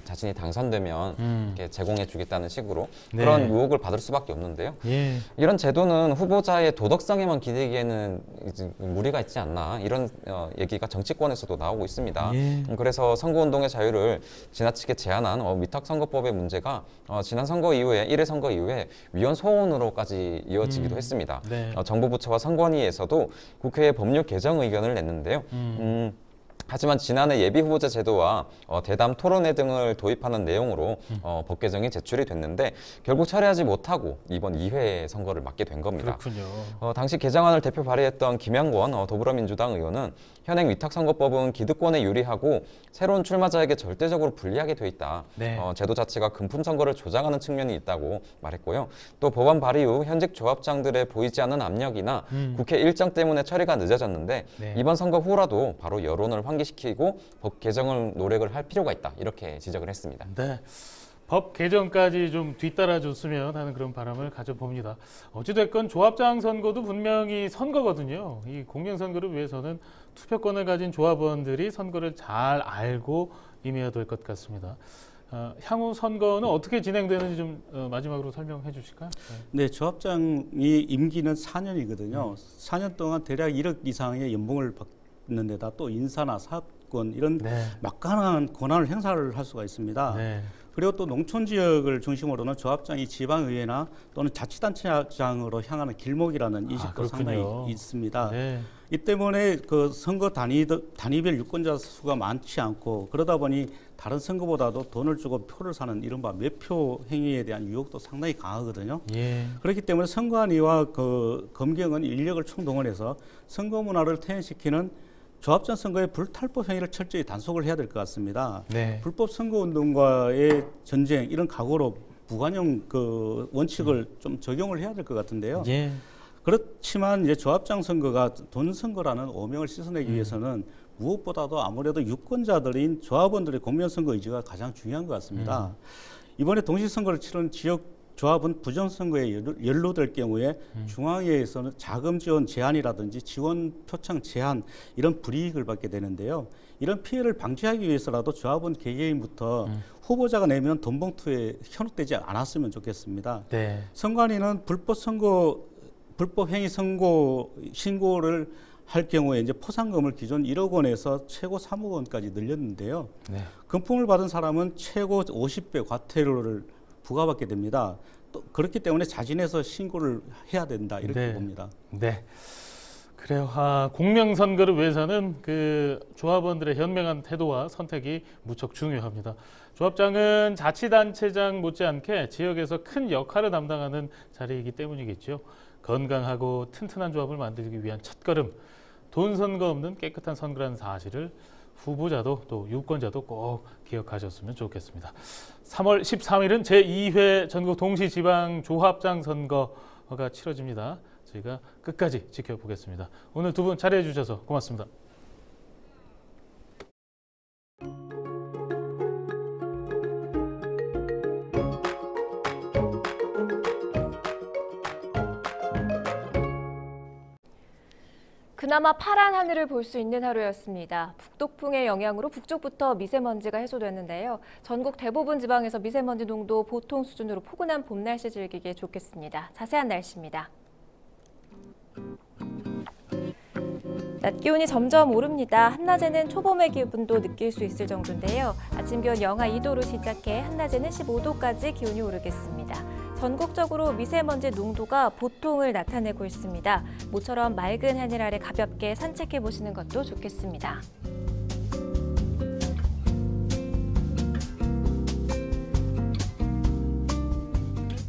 자신이 당선되면 이렇게 제공해주겠다는 식으로 네. 그런 유혹을 받을 수밖에 없는데요. 예. 이런 제도는 후보자의 도덕성에만 기대기에는 이제 무리가 있지 않나 이런 얘기가 정치권에서도 나오고 있습니다. 예. 그래서 선거운동의 자유를 지나치게 제한한 위탁선거법의 문제가 지난 선거 이후에 1회 선거 이후에 위헌 소원으로까지 이어지기도 했습니다. 네. 정부 부처와 선관위에서도 국회에 법률 개정 의견을 냈는데요. 하지만 지난해 예비후보자 제도와 대담 토론회 등을 도입하는 내용으로 법 개정이 제출이 됐는데 결국 철회하지 못하고 이번 2회 선거를 맞게 된 겁니다. 그렇군요. 당시 개정안을 대표 발의했던 김영권 더불어민주당 의원은 현행 위탁선거법은 기득권에 유리하고 새로운 출마자에게 절대적으로 불리하게 돼 있다. 네. 제도 자체가 금품 선거를 조장하는 측면이 있다고 말했고요. 또 법안 발의 후 현직 조합장들의 보이지 않는 압력이나 국회 일정 때문에 처리가 늦어졌는데 네. 이번 선거 후라도 바로 여론을 환기시키고 법 개정을 노력을 할 필요가 있다. 이렇게 지적을 했습니다. 네. 법 개정까지 좀 뒤따라줬으면 하는 그런 바람을 가져봅니다. 어찌됐건 조합장 선거도 분명히 선거거든요. 이 공명선거를 위해서는 투표권을 가진 조합원들이 선거를 잘 알고 임해야 될 것 같습니다. 향후 선거는 어떻게 진행되는지 좀 마지막으로 설명해 주실까요? 네, 조합장이 임기는 4년이거든요. 4년 동안 대략 1억 이상의 연봉을 받는 데다 또 인사나 사업권 이런 네. 막강한 권한을 행사를 할 수가 있습니다. 네. 그리고 또 농촌 지역을 중심으로는 조합장이 지방의회나 또는 자치단체장으로 향하는 길목이라는 인식도 상당히 있습니다. 네. 이 때문에 그 선거 단위별 유권자 수가 많지 않고 그러다 보니 다른 선거보다도 돈을 주고 표를 사는 이른바 매표 행위에 대한 유혹도 상당히 강하거든요. 예. 그렇기 때문에 선관위와 그 검경은 인력을 총동원해서 선거 문화를 퇴행시키는 조합장 선거의 불탈법 행위를 철저히 단속을 해야 될 것 같습니다. 네. 불법 선거운동과의 전쟁 이런 각오로 무관용 그 원칙을 좀 적용을 해야 될 것 같은데요. 예. 그렇지만 이제 조합장 선거가 돈 선거라는 오명을 씻어내기 위해서는 무엇보다도 아무래도 유권자들인 조합원들의 공명선거 의지가 가장 중요한 것 같습니다. 이번에 동시선거를 치른 지역 조합은 부정선거에 연루될 경우에 중앙회에서는 자금 지원 제한이라든지 지원 표창 제한 이런 불이익을 받게 되는데요. 이런 피해를 방지하기 위해서라도 조합원 개개인부터 후보자가 내면 돈봉투에 현혹되지 않았으면 좋겠습니다. 네. 선관위는 불법 행위 선고 신고를 할 경우에 이제 포상금을 기존 1억 원에서 최고 3억 원까지 늘렸는데요. 네. 금품을 받은 사람은 최고 50배 과태료를 부과받게 됩니다. 또 그렇기 때문에 자진해서 신고를 해야 된다 이렇게 네. 봅니다. 네. 그래요. 공명선거를 위해서는 그 조합원들의 현명한 태도와 선택이 무척 중요합니다. 조합장은 자치단체장 못지않게 지역에서 큰 역할을 담당하는 자리이기 때문이겠죠. 건강하고 튼튼한 조합을 만들기 위한 첫걸음, 돈 선거 없는 깨끗한 선거라는 사실을 후보자도 또 유권자도 꼭 기억하셨으면 좋겠습니다. 3월 13일은 제2회 전국 동시지방조합장 선거가 치러집니다. 저희가 끝까지 지켜보겠습니다. 오늘 두 분 자리해 주셔서 고맙습니다. 그나마 파란 하늘을 볼 수 있는 하루였습니다. 북독풍의 영향으로 북쪽부터 미세먼지가 해소됐는데요. 전국 대부분 지방에서 미세먼지 농도 보통 수준으로 포근한 봄 날씨 즐기기에 좋겠습니다. 자세한 날씨입니다. 낮 기온이 점점 오릅니다. 한낮에는 초봄의 기분도 느낄 수 있을 정도인데요. 아침 기온 영하 2도로 시작해 한낮에는 15도까지 기온이 오르겠습니다. 전국적으로 미세먼지 농도가 보통을 나타내고 있습니다. 모처럼 맑은 하늘 아래 가볍게 산책해 보시는 것도 좋겠습니다.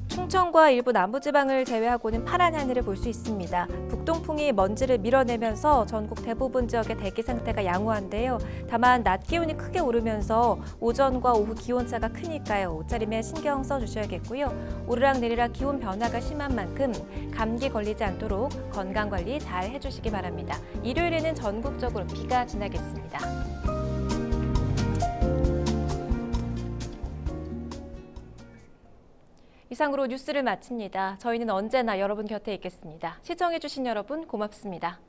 충청과 일부 남부지방을 제외하고는 파란 하늘을 볼 수 있습니다. 북동풍이 먼지를 밀어내면서 전국 대부분 지역의 대기 상태가 양호한데요. 다만 낮 기온이 크게 오르면서 오전과 오후 기온차가 크니까요. 옷차림에 신경 써주셔야겠고요. 오르락 내리락 기온 변화가 심한 만큼 감기 걸리지 않도록 건강관리 잘 해주시기 바랍니다. 일요일에는 전국적으로 비가 지나겠습니다. 이상으로 뉴스를 마칩니다. 저희는 언제나 여러분 곁에 있겠습니다. 시청해주신 여러분 고맙습니다.